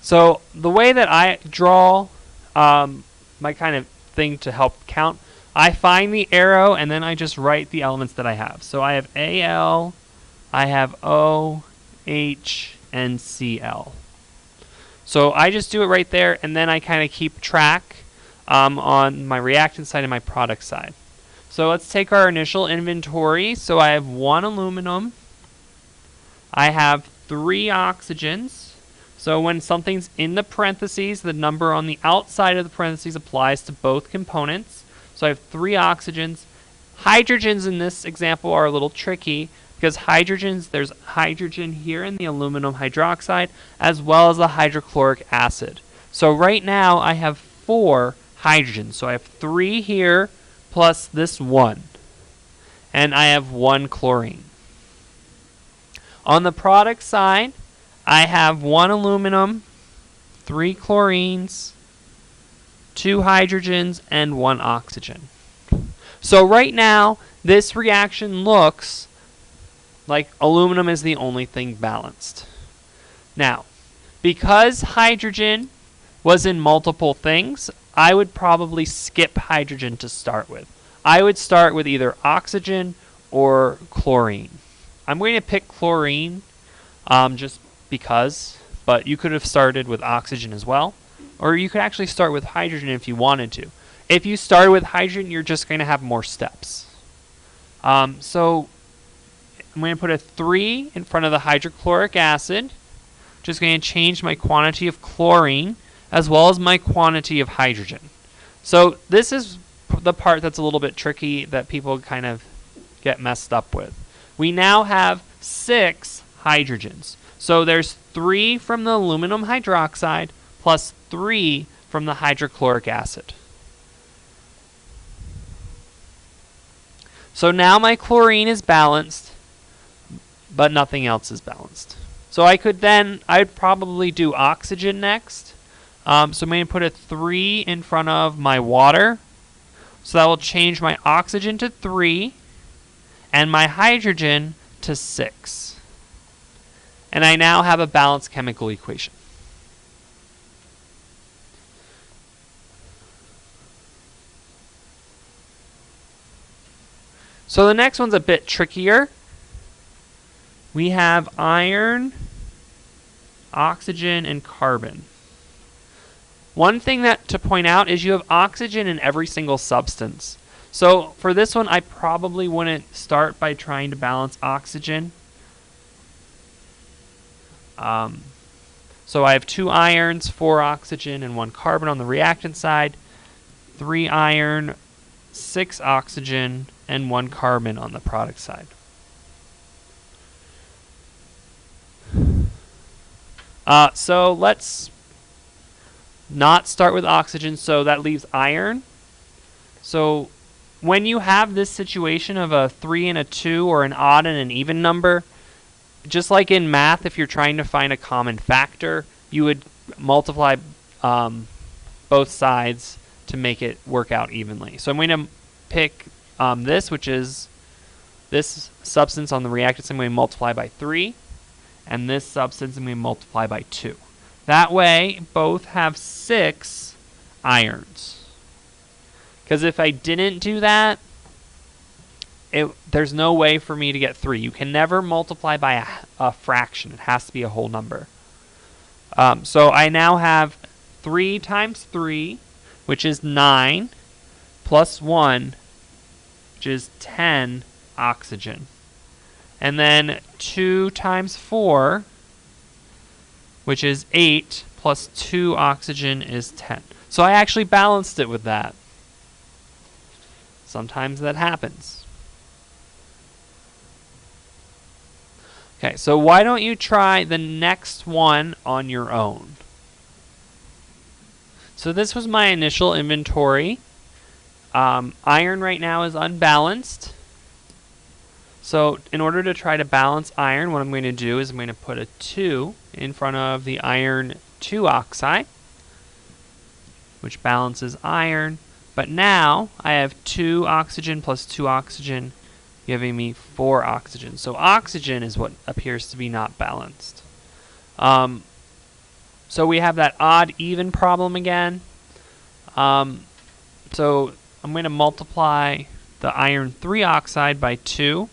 So the way that I draw my kind of thing to help count, I find the arrow and then I just write the elements that I have. So I have Al, I have O, H, and Cl. So I just do it right there, and then I kind of keep track on my reactant side and my product side. So let's take our initial inventory. So I have 1 aluminum. I have 3 oxygens. So when something's in the parentheses, the number on the outside of the parentheses applies to both components. So I have 3 oxygens. Hydrogens in this example are a little tricky because hydrogens, there's hydrogen here in the aluminum hydroxide as well as the hydrochloric acid. So right now I have 4 hydrogens. So I have 3 here plus this 1. And I have 1 chlorine. On the product side, I have 1 aluminum, 3 chlorines, 2 hydrogens, and 1 oxygen. So right now, this reaction looks like aluminum is the only thing balanced. Now, because hydrogen was in multiple things, I would probably skip hydrogen to start with. I would start with either oxygen or chlorine. I'm going to pick chlorine just because, but you could have started with oxygen as well, or you could actually start with hydrogen if you wanted to. If you start with hydrogen, you're just going to have more steps. So I'm going to put a 3 in front of the hydrochloric acid. Just going to change my quantity of chlorine as well as my quantity of hydrogen. So this is the part that's a little bit tricky that people kind of get messed up with. We now have 6 hydrogens. So there's 3 from the aluminum hydroxide plus 3 from the hydrochloric acid. So now my chlorine is balanced, but nothing else is balanced. So I'd probably do oxygen next. So I'm going to put a 3 in front of my water. So that will change my oxygen to 3 and my hydrogen to 6. And I now have a balanced chemical equation. So the next one's a bit trickier. We have iron, oxygen, and carbon. One thing to point out is you have oxygen in every single substance. So for this one, I probably wouldn't start by trying to balance oxygen. So I have 2 irons, 4 oxygen, and 1 carbon on the reactant side, 3 iron, 6 oxygen, and 1 carbon on the product side. So let's not start with oxygen, so that leaves iron. So when you have this situation of a 3 and a 2 or an odd and an even number, just like in math, if you're trying to find a common factor, you would multiply both sides to make it work out evenly. So I'm going to pick this, which is this substance on the reactants. I'm going to multiply by 3, and this substance I'm going to multiply by 2. That way, both have 6 irons. Because if I didn't do that, there's no way for me to get 3. You can never multiply by a fraction. It has to be a whole number. So I now have 3 times 3, which is 9, plus 1, which is 10 oxygen. And then 2 times 4, which is 8, plus 2 oxygen is 10. So I actually balanced it with that. Sometimes that happens. Okay, so why don't you try the next one on your own? So this was my initial inventory. Iron right now is unbalanced. So in order to try to balance iron, what I'm going to do is I'm going to put a 2 in front of the iron 2 oxide, which balances iron. But now I have 2 oxygen plus 2 oxygen, giving me 4 oxygen. So oxygen is what appears to be not balanced. So we have that odd even problem again. So I'm going to multiply the iron 3 oxide by 2,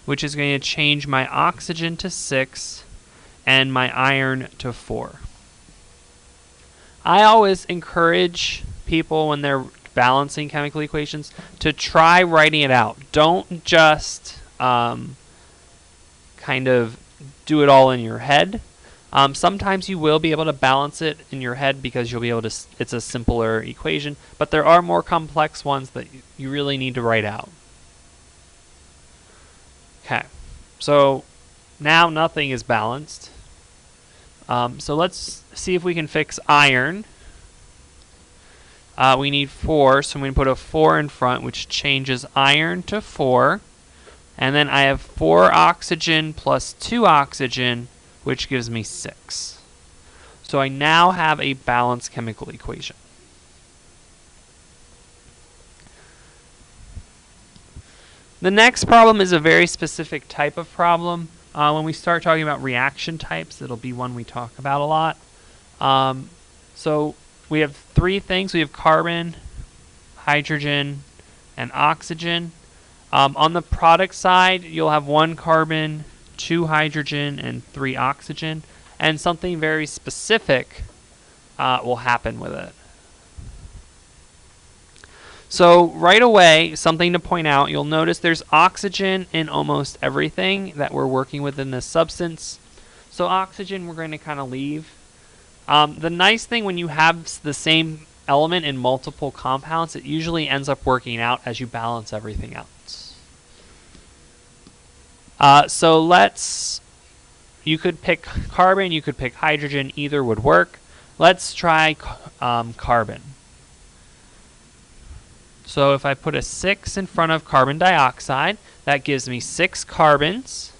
which is going to change my oxygen to 6 and my iron to 4. I always encourage people when they're balancing chemical equations to try writing it out. Don't just kind of do it all in your head. Sometimes you will be able to balance it in your head because you'll be able to, it's a simpler equation, but there are more complex ones that you really need to write out. Okay, so now nothing is balanced. So let's see if we can fix iron. We need 4, so I'm going to put a 4 in front, which changes iron to 4. And then I have 4 oxygen plus 2 oxygen, which gives me 6. So I now have a balanced chemical equation. The next problem is a very specific type of problem. When we start talking about reaction types, it'll be one we talk about a lot. So we have 3 things. We have carbon, hydrogen, and oxygen. On the product side, you'll have 1 carbon, 2 hydrogen, and 3 oxygen. And something very specific will happen with it. So right away, something to point out, you'll notice there's oxygen in almost everything that we're working with in this substance. So oxygen we're going to kind of leave. The nice thing when you have the same element in multiple compounds, it usually ends up working out as you balance everything else. You could pick carbon, you could pick hydrogen, either would work. Let's try carbon. So if I put a 6 in front of carbon dioxide, that gives me 6 carbons.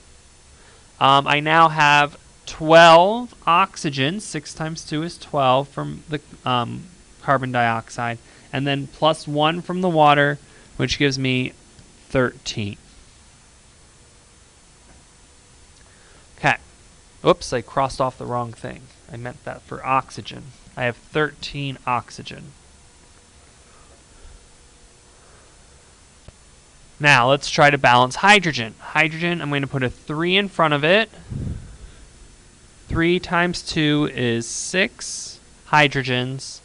I now have 12 oxygens. 6 times 2 is 12 from the carbon dioxide. And then plus 1 from the water, which gives me 13. Okay. Oops, I crossed off the wrong thing. I meant that for oxygen. I have 13 oxygen. Now, let's try to balance hydrogen. Hydrogen, I'm going to put a 3 in front of it. 3 times 2 is 6 hydrogens.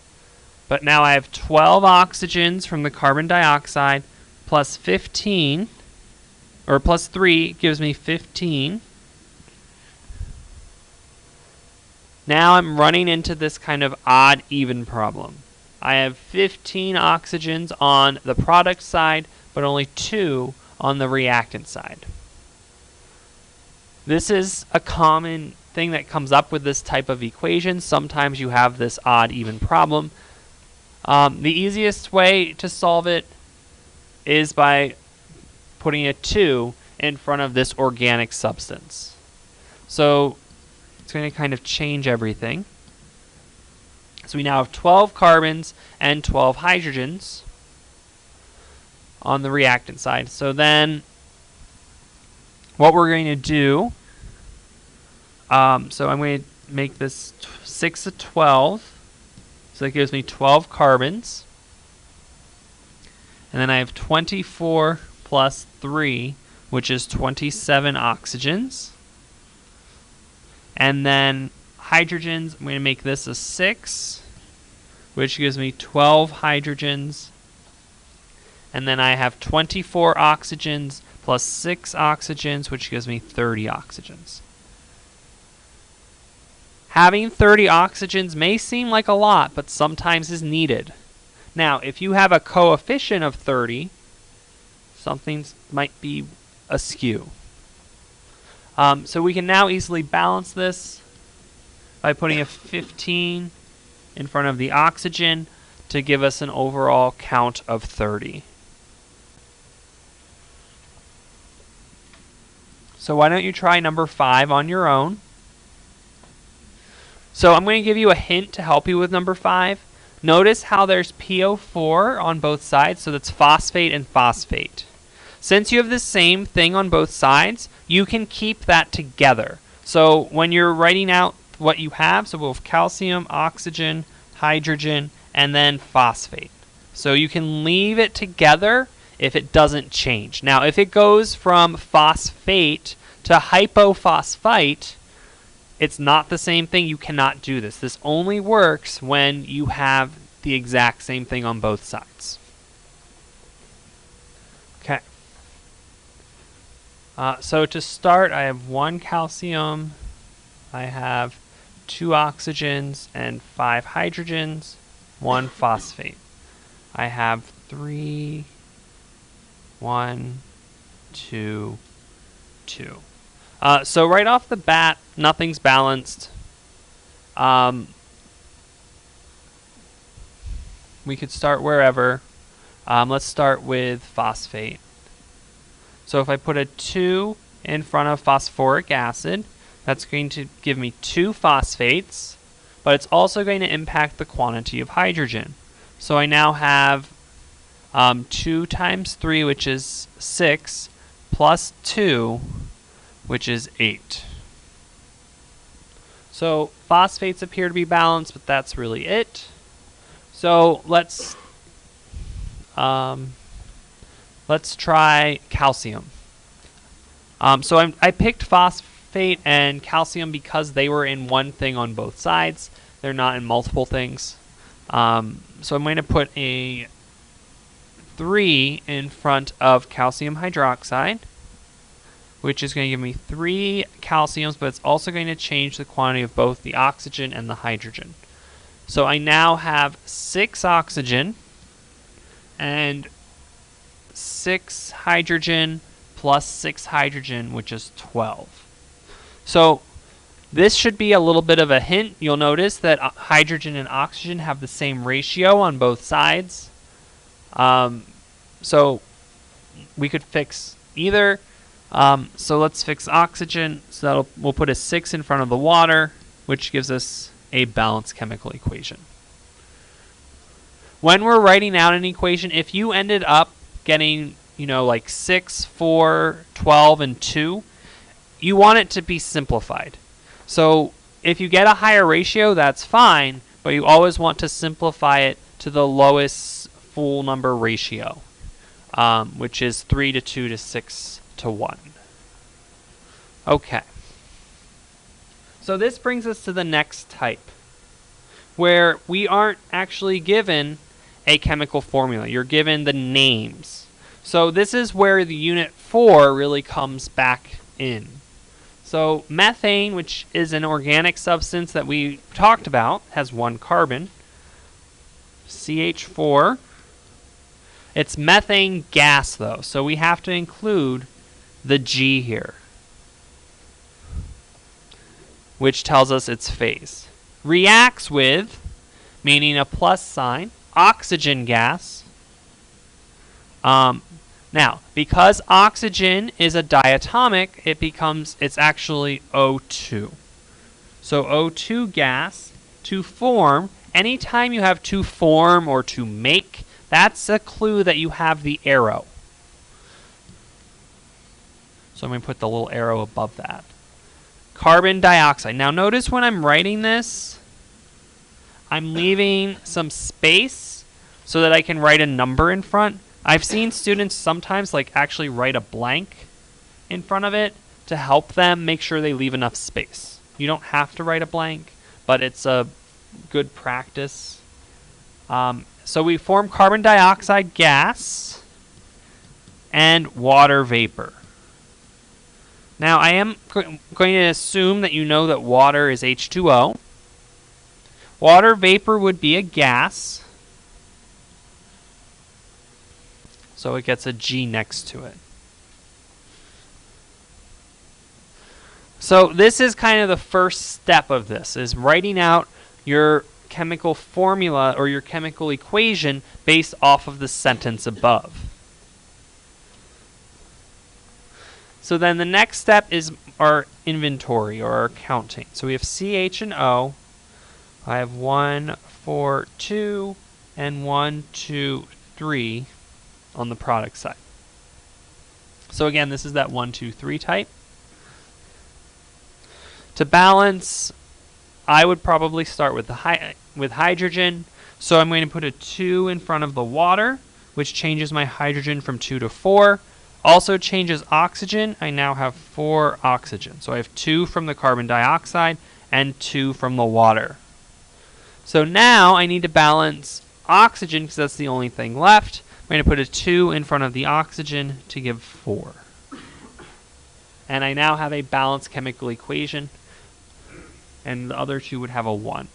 But now I have 12 oxygens from the carbon dioxide plus 15, or plus 3 gives me 15. Now I'm running into this kind of odd even problem. I have 15 oxygens on the product side, but only 2 on the reactant side. This is a common thing that comes up with this type of equation. Sometimes you have this odd even problem. The easiest way to solve it is by putting a 2 in front of this organic substance. So it's going to kind of change everything. So we now have 12 carbons and 12 hydrogens on the reactant side. So then what we're going to do, so I'm going to make this 6 to 12. So that gives me 12 carbons. And then I have 24 plus 3, which is 27 oxygens. And then hydrogens, I'm going to make this a 6, which gives me 12 hydrogens. And then I have 24 oxygens plus 6 oxygens, which gives me 30 oxygens. Having 30 oxygens may seem like a lot, but sometimes is needed. Now, if you have a coefficient of 30, something might be askew. So we can now easily balance this by putting a 15 in front of the oxygen to give us an overall count of 30. So why don't you try number 5 on your own? So I'm going to give you a hint to help you with number 5. Notice how there's PO4 on both sides, so that's phosphate and phosphate. Since you have the same thing on both sides, you can keep that together. So when you're writing out what you have. So we'll have calcium, oxygen, hydrogen, and then phosphate. So you can leave it together if it doesn't change. Now, if it goes from phosphate to hypophosphite, it's not the same thing. You cannot do this. This only works when you have the exact same thing on both sides. Okay. So to start, I have 1 calcium, I have 2 oxygens and 5 hydrogens, 1 phosphate. I have 3, 1, 2, 2. So right off the bat, nothing's balanced. We could start wherever. Let's start with phosphate. So if I put a 2 in front of phosphoric acid, that's going to give me 2 phosphates, but it's also going to impact the quantity of hydrogen. So I now have 2 times 3, which is 6, plus 2, which is 8. So phosphates appear to be balanced, but that's really it. So let's try calcium. So I picked phosphate and calcium because they were in one thing on both sides. They're not in multiple things. So I'm going to put a 3 in front of calcium hydroxide, which is going to give me 3 calciums, but it's also going to change the quantity of both the oxygen and the hydrogen. So I now have 6 oxygen and 6 hydrogen plus 6 hydrogen, which is 12. So this should be a little bit of a hint. You'll notice that hydrogen and oxygen have the same ratio on both sides. So we could fix either. So let's fix oxygen. So we'll put a 6 in front of the water, which gives us a balanced chemical equation. When we're writing out an equation, if you ended up getting, like 6, 4, 12, and 2, you want it to be simplified. So if you get a higher ratio, that's fine, but you always want to simplify it to the lowest full number ratio, which is 3 to 2 to 6 to 1. Okay. So this brings us to the next type, where we aren't actually given a chemical formula. You're given the names. So this is where the unit 4 really comes back in. So methane, which is an organic substance that we talked about, has 1 carbon. CH4. It's methane gas, though, so we have to include the G here, which tells us its phase. Reacts with, meaning a plus sign, oxygen gas. Now, because oxygen is a diatomic, it's actually O2. So O2 gas, to form, anytime you have to form or to make, that's a clue that you have the arrow. So I'm going to put the little arrow above that. Carbon dioxide. Now notice when I'm writing this, I'm leaving some space so that I can write a number in front. I've seen students sometimes actually write a blank in front of it to help them make sure they leave enough space. You don't have to write a blank, but it's a good practice. So we form carbon dioxide gas and water vapor. Now I am going to assume that you know that water is H2O. Water vapor would be a gas, so it gets a G next to it. So this is kind of the first step of this, is writing out your chemical formula or your chemical equation based off of the sentence above. So then the next step is our inventory or our counting. So we have CH and O. I have 1, 4, 2, and 1, 2, 3 on the product side. So again, this is that 1, 2, 3 type. To balance, I would probably start with with hydrogen. So I'm going to put a 2 in front of the water, which changes my hydrogen from 2 to 4. Also changes oxygen. I now have 4 oxygen. So I have 2 from the carbon dioxide and 2 from the water. So now I need to balance oxygen because that's the only thing left. I'm going to put a 2 in front of the oxygen to give 4. And I now have a balanced chemical equation, and the other two would have a 1.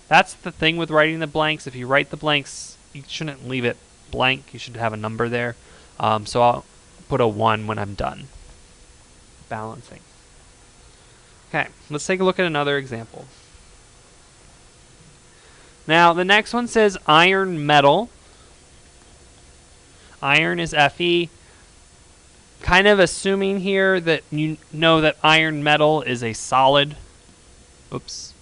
That's the thing with writing the blanks. If you write the blanks, you shouldn't leave it blank. You should have a number there. So I'll put a 1 when I'm done balancing. Okay, let's take a look at another example. Now, the next one says iron metal. Iron is Fe. Kind of assuming here that you know that iron metal is a solid. Oops.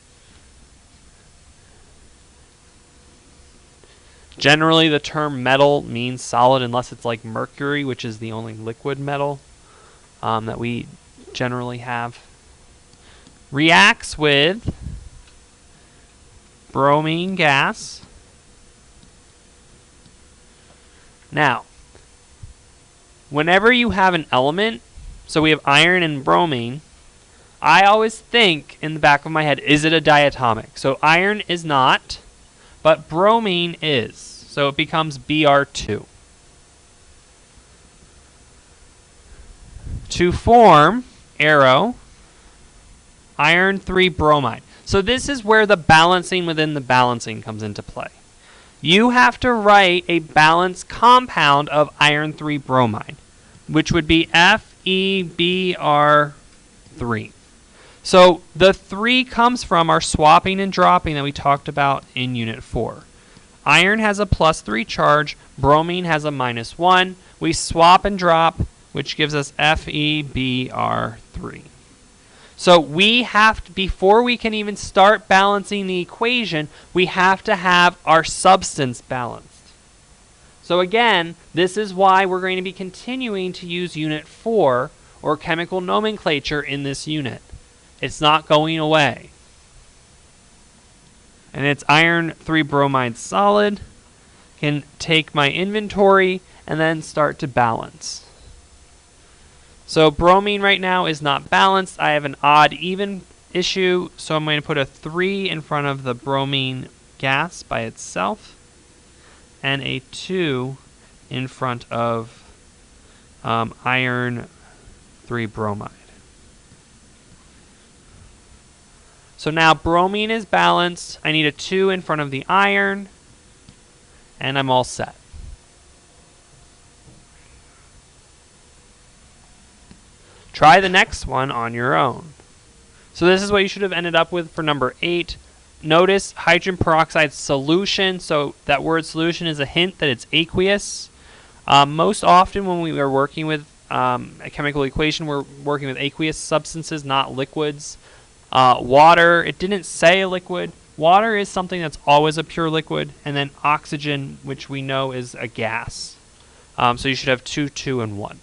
Generally, the term metal means solid unless it's like mercury, which is the only liquid metal that we generally have. Reacts with bromine gas. Now, whenever you have an element, so we have iron and bromine, I always think in the back of my head, is it a diatomic? So iron is not, but bromine is. So it becomes Br2. To form arrow, iron 3 bromide. So this is where the balancing within the balancing comes into play. You have to write a balanced compound of iron 3 bromide, which would be FeBr3. So the 3 comes from our swapping and dropping that we talked about in Unit 4. Iron has a +3 charge, bromine has a -1. We swap and drop, which gives us FeBr3. So we have to, before we can even start balancing the equation, we have to have our substance balanced. So again, this is why we're going to be continuing to use Unit 4, or chemical nomenclature, in this unit. It's not going away. And it's iron 3 bromide solid. Can take my inventory and then start to balance. So bromine right now is not balanced. I have an odd-even issue, so I'm going to put a 3 in front of the bromine gas by itself, and a 2 in front of iron 3 bromide. So now bromine is balanced. I need a 2 in front of the iron, and I'm all set. Try the next one on your own. So this is what you should have ended up with for number 8. Notice hydrogen peroxide solution. So that word solution is a hint that it's aqueous. Most often when we are working with a chemical equation, we're working with aqueous substances, not liquids. Water, it didn't say a liquid. Water is something that's always a pure liquid. And then oxygen, which we know is a gas. So you should have 2, 2, and 1.